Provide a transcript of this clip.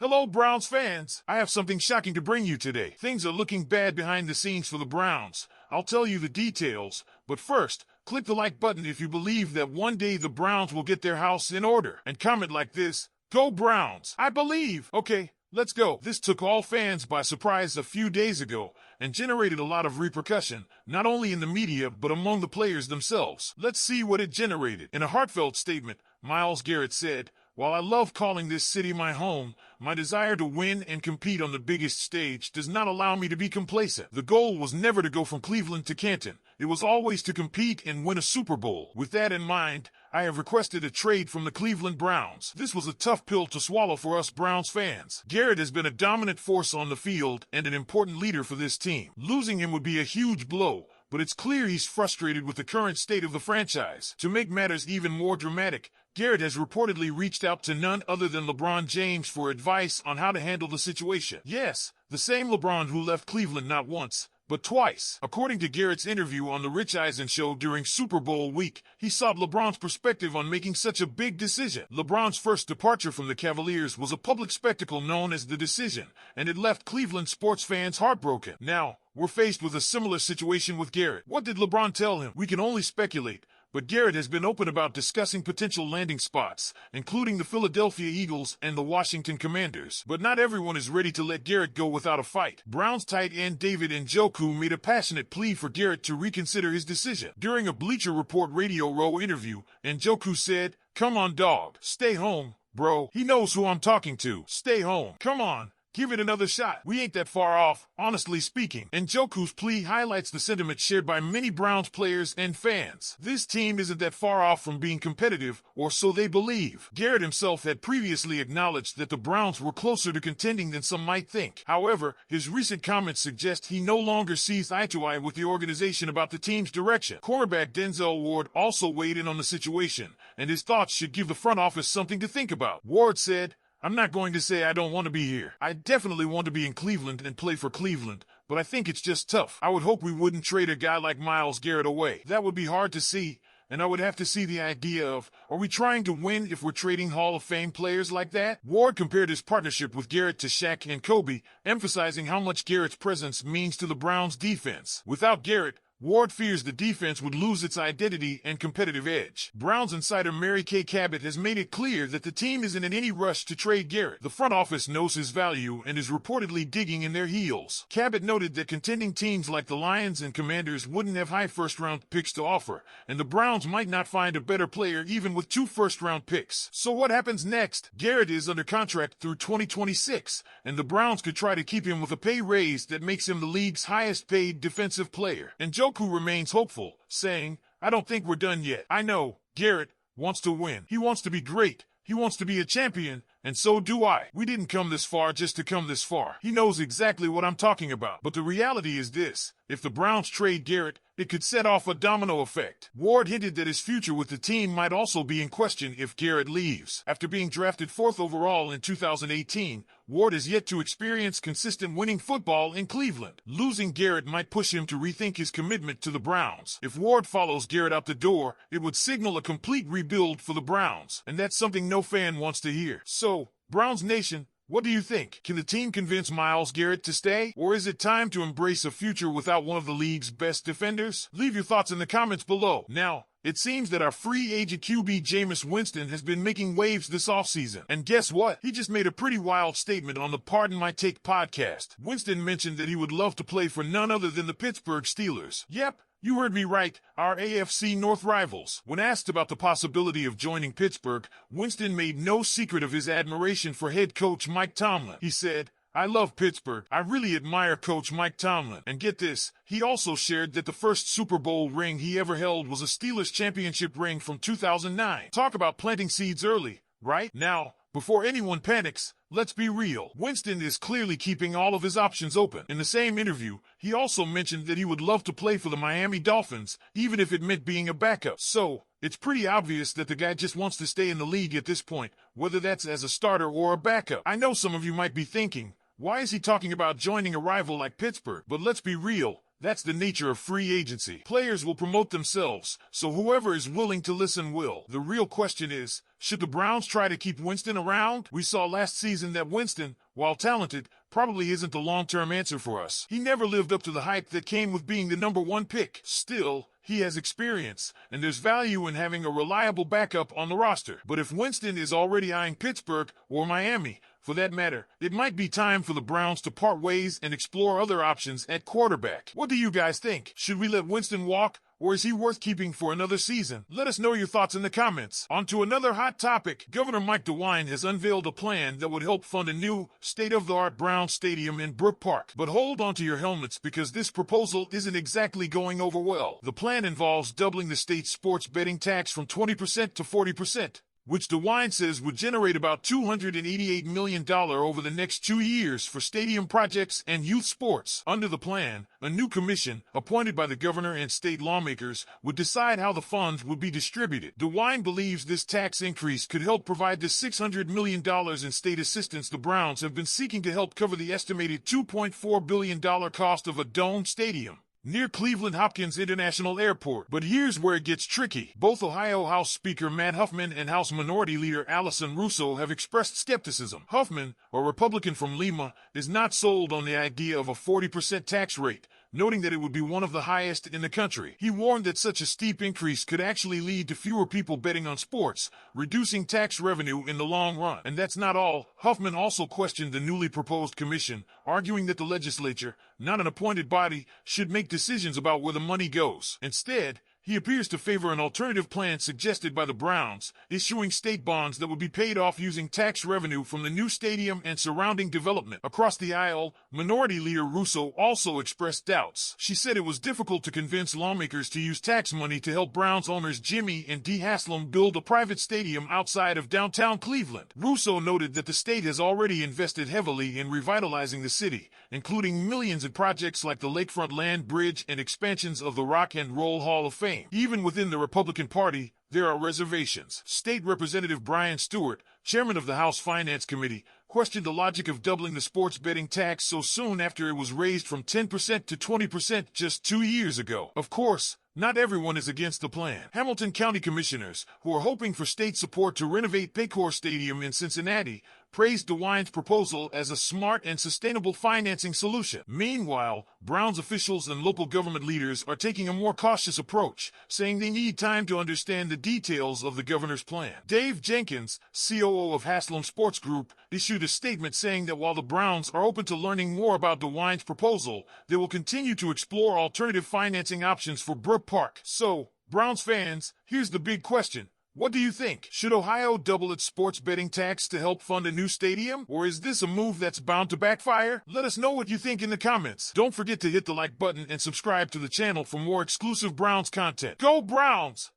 Hello, Browns fans. I have something shocking to bring you today. Things are looking bad behind the scenes for the Browns. I'll tell you the details, but first, click the like button if you believe that one day the Browns will get their house in order. And comment like this: Go Browns! I believe! Okay, let's go. This took all fans by surprise a few days ago and generated a lot of repercussion, not only in the media but among the players themselves. Let's see what it generated. In a heartfelt statement, Myles Garrett said, "While I love calling this city my home, my desire to win and compete on the biggest stage does not allow me to be complacent. The goal was never to go from Cleveland to Canton. It was always to compete and win a Super Bowl. With that in mind, I have requested a trade from the Cleveland Browns." This was a tough pill to swallow for us Browns fans. Garrett has been a dominant force on the field and an important leader for this team. Losing him would be a huge blow, but it's clear he's frustrated with the current state of the franchise. To make matters even more dramatic, Garrett has reportedly reached out to none other than LeBron James for advice on how to handle the situation. Yes, the same LeBron who left Cleveland not once, but twice. According to Garrett's interview on The Rich Eisen Show during Super Bowl week, he sought LeBron's perspective on making such a big decision. LeBron's first departure from the Cavaliers was a public spectacle known as The Decision, and it left Cleveland sports fans heartbroken. Now, we're faced with a similar situation with Garrett. What did LeBron tell him? We can only speculate, but Garrett has been open about discussing potential landing spots, including the Philadelphia Eagles and the Washington Commanders. But not everyone is ready to let Garrett go without a fight. Browns tight end David Njoku made a passionate plea for Garrett to reconsider his decision. During a Bleacher Report Radio Row interview, Njoku said, "Come on, dog. Stay home, bro. He knows who I'm talking to. Stay home. Come on. Give it another shot. We ain't that far off, honestly speaking." Njoku's plea highlights the sentiment shared by many Browns players and fans. This team isn't that far off from being competitive, or so they believe. Garrett himself had previously acknowledged that the Browns were closer to contending than some might think. However, his recent comments suggest he no longer sees eye to eye with the organization about the team's direction. Cornerback Denzel Ward also weighed in on the situation, and his thoughts should give the front office something to think about. Ward said, "I'm not going to say I don't want to be here. I definitely want to be in Cleveland and play for Cleveland, but I think it's just tough. I would hope we wouldn't trade a guy like Myles Garrett away. That would be hard to see, and I would have to see the idea of, are we trying to win if we're trading Hall of Fame players like that?" Ward compared his partnership with Garrett to Shaq and Kobe, emphasizing how much Garrett's presence means to the Browns' defense. Without Garrett, Ward fears the defense would lose its identity and competitive edge. Browns insider Mary Kay Cabot has made it clear that the team isn't in any rush to trade Garrett. The front office knows his value and is reportedly digging in their heels. Cabot noted that contending teams like the Lions and Commanders wouldn't have high first-round picks to offer, and the Browns might not find a better player even with 2 first-round picks. So what happens next? Garrett is under contract through 2026, and the Browns could try to keep him with a pay raise that makes him the league's highest-paid defensive player. And Njoku remains hopeful, saying, "I don't think we're done yet. I know Garrett wants to win. He wants to be great. He wants to be a champion, and so do I. We didn't come this far just to come this far." He knows exactly what I'm talking about. But the reality is this: if the Browns trade Garrett, it could set off a domino effect. Ward hinted that his future with the team might also be in question if Garrett leaves. After being drafted 4th overall in 2018, Ward has yet to experience consistent winning football in Cleveland. Losing Garrett might push him to rethink his commitment to the Browns. If Ward follows Garrett out the door, it would signal a complete rebuild for the Browns, and that's something no fan wants to hear. So, Browns Nation, what do you think? Can the team convince Myles Garrett to stay? Or is it time to embrace a future without one of the league's best defenders? Leave your thoughts in the comments below. Now, it seems that our free agent QB Jameis Winston has been making waves this offseason. And guess what? He just made a pretty wild statement on the Pardon My Take podcast. Winston mentioned that he would love to play for none other than the Pittsburgh Steelers. Yep, you heard me right, our AFC North rivals. When asked about the possibility of joining Pittsburgh, Winston made no secret of his admiration for head coach Mike Tomlin. He said, "I love Pittsburgh. I really admire Coach Mike Tomlin." And get this, he also shared that the first Super Bowl ring he ever held was a Steelers championship ring from 2009. Talk about planting seeds early, right? Now, before anyone panics, let's be real. Winston is clearly keeping all of his options open. In the same interview, he also mentioned that he would love to play for the Miami Dolphins, even if it meant being a backup. So, it's pretty obvious that the guy just wants to stay in the league at this point, whether that's as a starter or a backup. I know some of you might be thinking, why is he talking about joining a rival like Pittsburgh? But let's be real. That's the nature of free agency. Players will promote themselves, so whoever is willing to listen will. The real question is, Should the Browns try to keep Winston around? We saw last season that Winston, while talented, probably isn't the long-term answer for us. He never lived up to the hype that came with being the #1 pick. Still, he has experience, and there's value in having a reliable backup on the roster. But if Winston is already eyeing Pittsburgh or Miami, for that matter, it might be time for the Browns to part ways and explore other options at quarterback. What do you guys think? Should we let Winston walk, or is he worth keeping for another season? Let us know your thoughts in the comments. On to another hot topic. Governor Mike DeWine has unveiled a plan that would help fund a new, state-of-the-art Browns stadium in Brook Park. But hold on to your helmets because this proposal isn't exactly going over well. The plan involves doubling the state's sports betting tax from 20% to 40%. Which DeWine says would generate about $288 million over the next 2 years for stadium projects and youth sports. Under the plan, a new commission, appointed by the governor and state lawmakers, would decide how the funds would be distributed. DeWine believes this tax increase could help provide the $600 million in state assistance the Browns have been seeking to help cover the estimated $2.4 billion cost of a domed stadium near Cleveland Hopkins International Airport. But here's where it gets tricky. Both Ohio House Speaker Matt Huffman and House Minority Leader Allison Russo have expressed skepticism. Huffman, a Republican from Lima, is not sold on the idea of a 40% tax rate, noting that it would be one of the highest in the country. He warned that such a steep increase could actually lead to fewer people betting on sports, reducing tax revenue in the long run. And that's not all. Huffman also questioned the newly proposed commission, arguing that the legislature, not an appointed body, should make decisions about where the money goes. Instead, he appears to favor an alternative plan suggested by the Browns, issuing state bonds that would be paid off using tax revenue from the new stadium and surrounding development. Across the aisle, Minority Leader Russo also expressed doubts. She said it was difficult to convince lawmakers to use tax money to help Browns owners Jimmy and Dee Haslam build a private stadium outside of downtown Cleveland. Russo noted that the state has already invested heavily in revitalizing the city, including millions in projects like the Lakefront Land Bridge and expansions of the Rock and Roll Hall of Fame. Even within the Republican Party, there are reservations. State Representative Brian Stewart, chairman of the House Finance Committee, questioned the logic of doubling the sports betting tax so soon after it was raised from 10% to 20% just 2 years ago. Of course, not everyone is against the plan. Hamilton County commissioners, who are hoping for state support to renovate Paycor Stadium in Cincinnati, praised DeWine's proposal as a smart and sustainable financing solution. Meanwhile, Browns officials and local government leaders are taking a more cautious approach, saying they need time to understand the details of the governor's plan. Dave Jenkins, COO of Haslam Sports Group, issued a statement saying that while the Browns are open to learning more about DeWine's proposal, they will continue to explore alternative financing options for Brook Park. So, Browns fans, here's the big question. What do you think? Should Ohio double its sports betting tax to help fund a new stadium? Or is this a move that's bound to backfire? Let us know what you think in the comments. Don't forget to hit the like button and subscribe to the channel for more exclusive Browns content. Go Browns!